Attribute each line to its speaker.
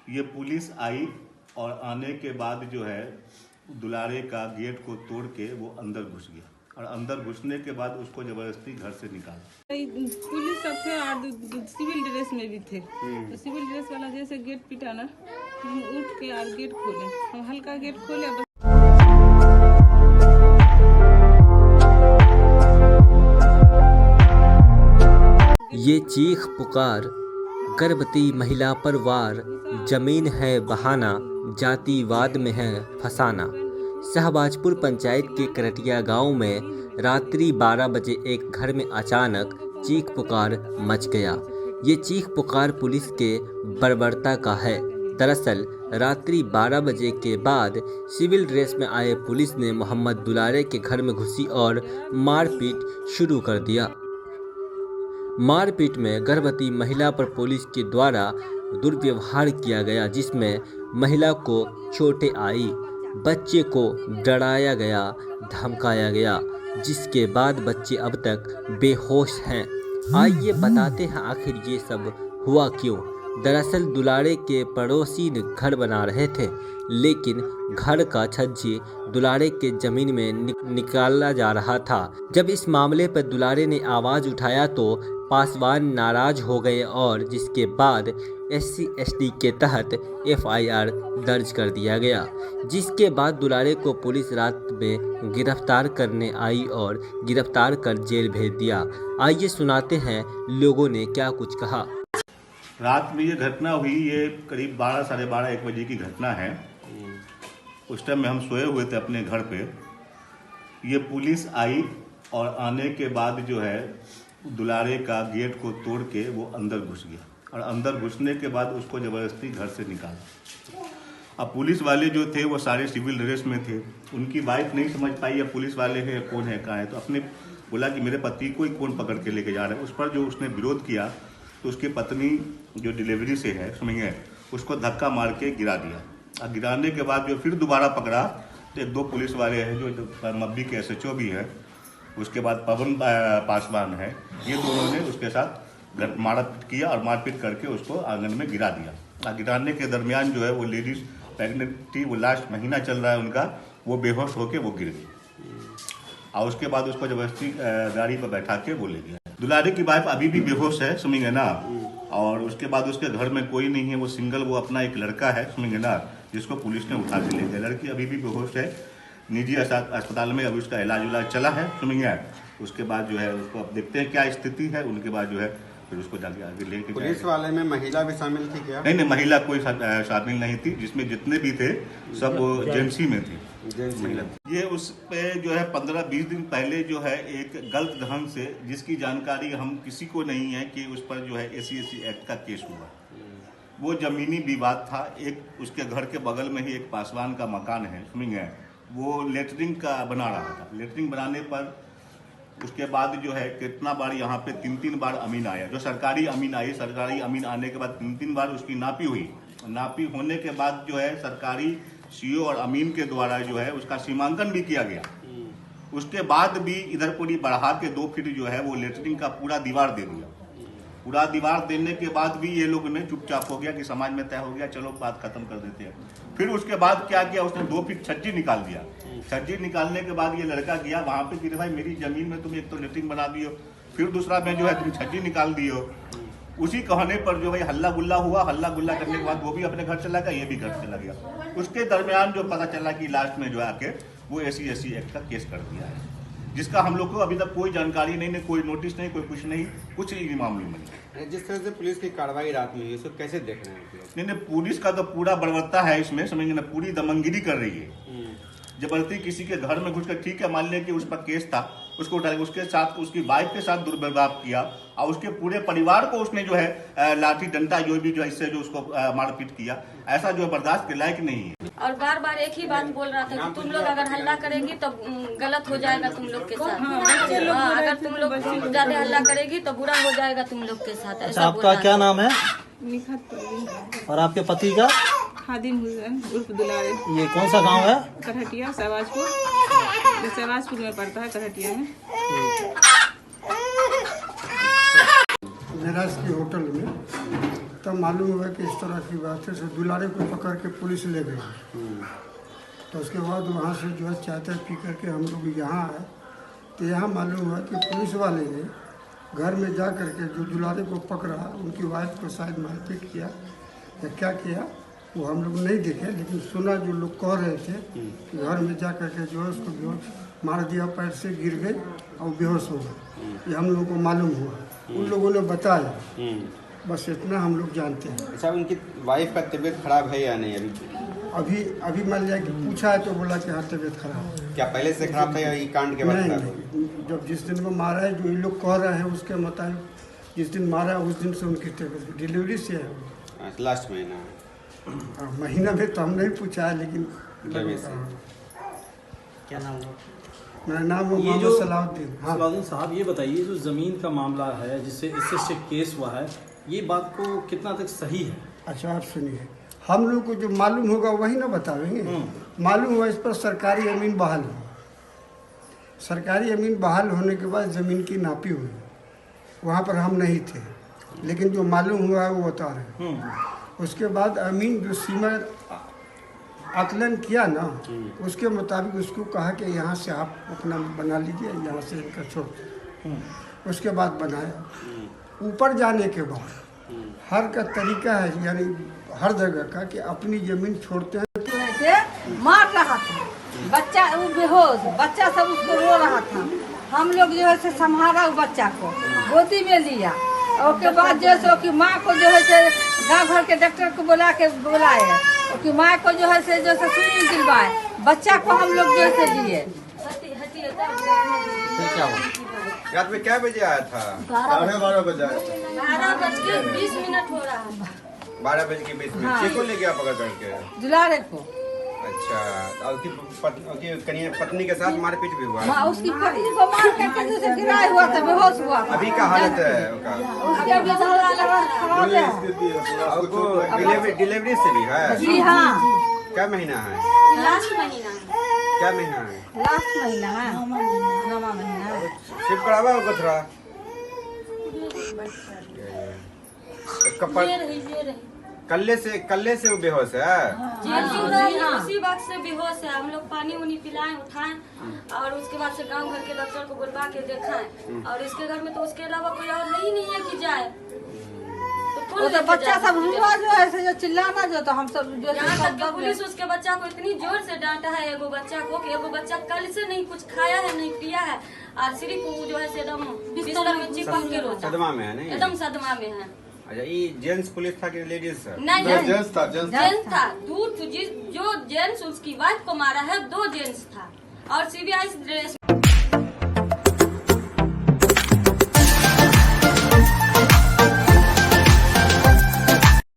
Speaker 1: ये पुलिस आई और आने के बाद जो है दुलारे का गेट को तोड़ के वो अंदर घुस गया और अंदर घुसने के बाद उसको जबरदस्ती घर से निकाला।
Speaker 2: पुलिस सब थे और सिविल ड्रेस में भी थे। तो सिविल ड्रेस वाला जैसे गेट पिटा ना, हम उठ के और गेट खोले, हम हल्का गेट खोले।
Speaker 3: ये चीख पुकार गर्भवती महिला पर वार, जमीन है बहाना, जातिवाद में है फसाना। शाहबाजपुर पंचायत के करटिया गांव में रात्रि 12 बजे एक घर में अचानक चीख पुकार मच गया। ये चीख पुकार पुलिस के बर्बरता का है। दरअसल रात्रि 12 बजे के बाद सिविल ड्रेस में आए पुलिस ने मोहम्मद दुलारे के घर में घुसी और मारपीट शुरू कर दिया। मारपीट में गर्भवती महिला पर पुलिस के द्वारा दुर्व्यवहार किया गया, जिसमें महिला को चोटें आई, बच्चे को डराया गया, धमकाया गया, जिसके बाद बच्चे अब तक बेहोश हैं। आइए बताते हैं आखिर ये सब हुआ क्यों। दरअसल दुलारे के पड़ोसी घर बना रहे थे, लेकिन घर का छज्जी दुलारे के जमीन में निकाला जा रहा था। जब इस मामले पर दुलारे ने आवाज़ उठाया तो पासवान नाराज हो गए और जिसके बाद SC/SD के तहत FIR दर्ज कर दिया गया, जिसके बाद दुलारे को पुलिस रात में गिरफ्तार करने आई और गिरफ्तार कर जेल भेज दिया। आइए सुनाते हैं लोगों ने क्या कुछ कहा।
Speaker 1: रात में ये घटना हुई, ये करीब 12 साढ़े 12 1 बजे की घटना है। उस टाइम में हम सोए हुए थे अपने घर पे। ये पुलिस आई और आने के बाद जो है दुलारे का गेट को तोड़ के वो अंदर घुस गया और अंदर घुसने के बाद उसको ज़बरदस्ती घर से निकाला। अब पुलिस वाले जो थे वो सारे सिविल ड्रेस में थे। उनकी वाइफ नहीं समझ पाई अब पुलिस वाले हैं कौन है कहाँ है, तो अपने बोला कि मेरे पति को ही कौन पकड़ के लेके जा रहा है। उस पर जो उसने विरोध किया तो उसकी पत्नी जो डिलीवरी से है समझिए, उसको धक्का मार के गिरा दिया और गिराने के बाद जो फिर दोबारा पकड़ा तो 1-2 पुलिस वाले हैं जो मब्बी के SHO भी है, उसके बाद पवन पासवान है, ये दोनों ने उसके साथ मारपीट किया और मारपीट करके उसको आंगन में गिरा दिया। गिराने के दरमियान जो है वो लेडीज प्रेगनेंट थी, वो लास्ट महीना चल रहा है उनका, वो बेहोश होके वो गिर गई और उसके बाद उसको जबरदस्ती गाड़ी पर बैठा के वो ले गया। दुलारे की वाइफ अभी भी बेहोश है समझेंगे ना, और उसके बाद उसके घर में कोई नहीं है, वो सिंगल, वो अपना एक लड़का है समझेंगे ना, जिसको पुलिस ने उठा के ले गया। लड़की अभी भी बेहोश है, निजी अस्पताल में अभी उसका इलाज चला है समझिए। उसके बाद जो है उसको अब देखते हैं क्या स्थिति है, उनके बाद जो है फिर उसको जाके आगे लेके।
Speaker 4: पुलिस वाले में महिला भी शामिल थी क्या?
Speaker 1: नहीं, महिला कोई शामिल नहीं थी, जिसमें जितने भी थे सब एजेंसी में थी महिला। ये उस पे जो है 15-20 दिन पहले जो है एक गलत ढंग से, जिसकी जानकारी हम किसी को नहीं है कि उस पर जो है SC/ST एक्ट का केस हुआ। वो जमीनी विवाद था। एक उसके घर के बगल में ही एक पासवान का मकान है समझिए, वो लेटरिंग का बना रहा था। लेटरिंग बनाने पर उसके बाद जो है कितना बार यहाँ पे 3-3 बार अमीन आया, जो सरकारी अमीन आई। सरकारी अमीन आने के बाद 3-3 बार उसकी नापी हुई। नापी होने के बाद जो है सरकारी CO और अमीन के द्वारा जो है उसका सीमांकन भी किया गया। उसके बाद भी इधर पूरी बढ़ा के 2 फीट जो है वो लेटरिंग का पूरा दीवार दे दिया। पूरा दीवार देने के बाद भी ये लोग ने चुपचाप हो गया कि समाज में तय हो गया, चलो बात खत्म कर देते हैं। फिर उसके बाद क्या किया, उसने 2 फीट छज्जी निकाल दिया। छज्जी निकालने के बाद ये लड़का गया वहां पे कि भाई मेरी जमीन में तुम एक तो लेटरिंग बना दियो, फिर दूसरा में जो है तुम छज्जी निकाल दियो। उसी कहने पर जो है हल्ला गुल्ला हुआ। हल्ला गुल्ला करने के बाद वो भी अपने घर चला गया, ये भी घर चला गया। उसके दरमियान जो पता चला कि लास्ट में जो है आके वो SC/ST एक्ट का केस कर दिया है, जिसका हम लोग को अभी तक कोई जानकारी नहीं, कोई नोटिस नहीं, कोई कुछ नहीं, कुछ नहीं मामले में नहीं।
Speaker 4: जिस तरह से पुलिस की कार्रवाई रात में हुई, इसको कैसे देख रहे हैं?
Speaker 1: नहीं, पुलिस का तो पूरा बर्बरता है इसमें समझेंगे ना, पूरी दमनगिरी कर रही है। जबरदस्ती किसी के घर में घुसकर, ठीक है मान लिया कि उस पर केस था, उसको उठा के उसके साथ उसकी वाइफ के साथ दुर्व्यवहार किया और उसके पूरे परिवार को उसने जो है लाठी डंडा जो भी जो इससे जो उसको मारपीट किया, ऐसा जो बर्दाश्त के लायक नहीं है।
Speaker 5: और बार बार एक ही बात बोल रहा था कि तुम लोग अगर हल्ला करेगी तो गलत हो जाएगा तुम लोग के साथ। अगर तुम लोग ज्यादा हल्ला करेगी तो बुरा हो जाएगा तुम लोग के साथ। ऐसा
Speaker 6: आपका क्या नाम है?
Speaker 2: निखत
Speaker 6: और आपके पति का?
Speaker 2: खादिम हुसैन उर्फ दुलारे।
Speaker 6: ये कौन सा गांव है?
Speaker 2: करहटिया, शाहबाजपुर। शाहबाजपुर में पड़ता है, करहटिया में।
Speaker 7: जरास की होटल में तब मालूम हुआ कि इस तरह की बात है। दुलारे को पकड़ के पुलिस ले गई। तो उसके बाद वहाँ से जो है चाय ताय पी करके हम लोग यहाँ आए, तो यहाँ मालूम हुआ कि पुलिस वाले ने घर में जा करके जो दुलारे को पकड़ा, उनकी वाइफ को शायद मारपीट किया या क्या किया वो हम लोग नहीं देखे, लेकिन सुना जो लोग कह रहे थे कि घर में जा करके जो है उसको बेहोश मार दिया, पैर से गिर गई और बेहोश हो गए। ये हम लोगों को मालूम हुआ, उन लोगों ने बताया, बस इतना हम लोग जानते हैं।
Speaker 4: अच्छा, उनकी वाइफ का तबीयत खराब है या नहीं अभी?
Speaker 7: अभी मान लिया कि पूछा है तो बोला कि हाँ तबीयत खराब है।
Speaker 4: क्या पहले से खराब था या ये कांड के बाद
Speaker 7: नहीं,
Speaker 4: खराब?
Speaker 7: नहीं, जब जिस दिन को मारा है जो ये लोग कह रहे हैं उसके मुताबिक जिस दिन मारा उस दिन से उनकी तबीयत डिलीवरी से है।
Speaker 4: लास्ट महीना
Speaker 7: महीना में तो हम नहीं पूछा है, लेकिन
Speaker 6: क्या नाम है?
Speaker 7: मेरा नाम है
Speaker 8: ये
Speaker 7: मोहम्मद
Speaker 8: जो
Speaker 7: सलाउद्दीन। हाँ,
Speaker 8: सलाउद्दीन साहब, ये बताइए जो ज़मीन का मामला है जिससे इससे केस हुआ है, ये बात को कितना तक सही है?
Speaker 7: अच्छा आप सुनिए, हम लोग को जो मालूम होगा वही ना बताएंगे। मालूम हुआ इस पर सरकारी अमीन बहाल हुआ। सरकारी अमीन बहाल होने के बाद ज़मीन की नापी हुई, वहाँ पर हम नहीं थे, लेकिन जो मालूम हुआ है वो बता रहे हैं। उसके बाद अमीन जो सीमा आकलन किया ना, उसके मुताबिक उसको कहा कि यहाँ से आप अपना बना लीजिए, यहाँ से इनका छोड़। उसके बाद बनाया। ऊपर जाने के बाद हर का तरीका है, यानी हर जगह का कि अपनी ज़मीन छोड़ते हैं।
Speaker 9: मार रहा था बच्चा, वो बेहोश बच्चा सब उसको रो रहा था। हम लोग जो है से संभाला वो बच्चा को, गोदी में लिया। और उसके बाद जो है कि माँ को जो है से गाँव भर के डॉक्टर को बुलाए कि माँ को जो है से सुई दिलवाए। बच्चा को हम लोग जो है से लिए।
Speaker 4: रात में क्या बजे आया था?
Speaker 5: 12 बज के 20 मिनट हो रहा है।
Speaker 4: 12 बजे के 20 मिनट। किसको ले गया पकड़ करके?
Speaker 9: दुलारे को।
Speaker 4: अच्छा, और उसकी पत्नी के साथ मारपीट भी हुआ?
Speaker 9: माँ उसकी पत्नी को मार करके जैसे गिराया हुआ था, बेहोश हुआ था।
Speaker 4: अभी का हालत है उनका?
Speaker 9: उसके भी खराब है।
Speaker 4: और डिलीवरी से भी है?
Speaker 9: जी हाँ।
Speaker 4: क्या महीना है?
Speaker 5: लास्ट महीना है।
Speaker 4: क्या महीना है?
Speaker 9: लास्ट महीना है, 9वां महीना है।
Speaker 4: शिफ्ट करावा होगा थोड़ा?
Speaker 5: ये रही।
Speaker 4: कल्ले से वो बेहोश है?
Speaker 5: उसी वक्त से बेहोश है। हम लोग पानी उनी पिलाएं, उठाएं, और उसके बाद से गांव घर के डॉक्टर को बुलवा के दिखाएं। और इसके घर में तो उसके अलावा कोई और है ही नहीं है कि जाए।
Speaker 9: वो तो बच्चा सब हुआ जो है जो चिल्लाना जो, तो हम सब जो
Speaker 5: यहाँ तक कि पुलिस उसके बच्चा को इतनी जोर से डांटा है, एगो बच्चा को, कि एगो बच्चा कल से नहीं कुछ खाया है, नहीं पिया है, और सिर्फ वो जो है एकदम बिस्तर में चिपक के रोता।
Speaker 4: सदमा में है? नहीं,
Speaker 5: एकदम सदमा में है।
Speaker 4: अच्छा, ये जेंट्स पुलिस था कि लेडीज?
Speaker 5: नहीं,
Speaker 1: जेंट्स था।
Speaker 5: दूर जो जेंट्स उसकी वाइफ को मारा है, 2 जेंट्स था और सीबीआई ड्रेस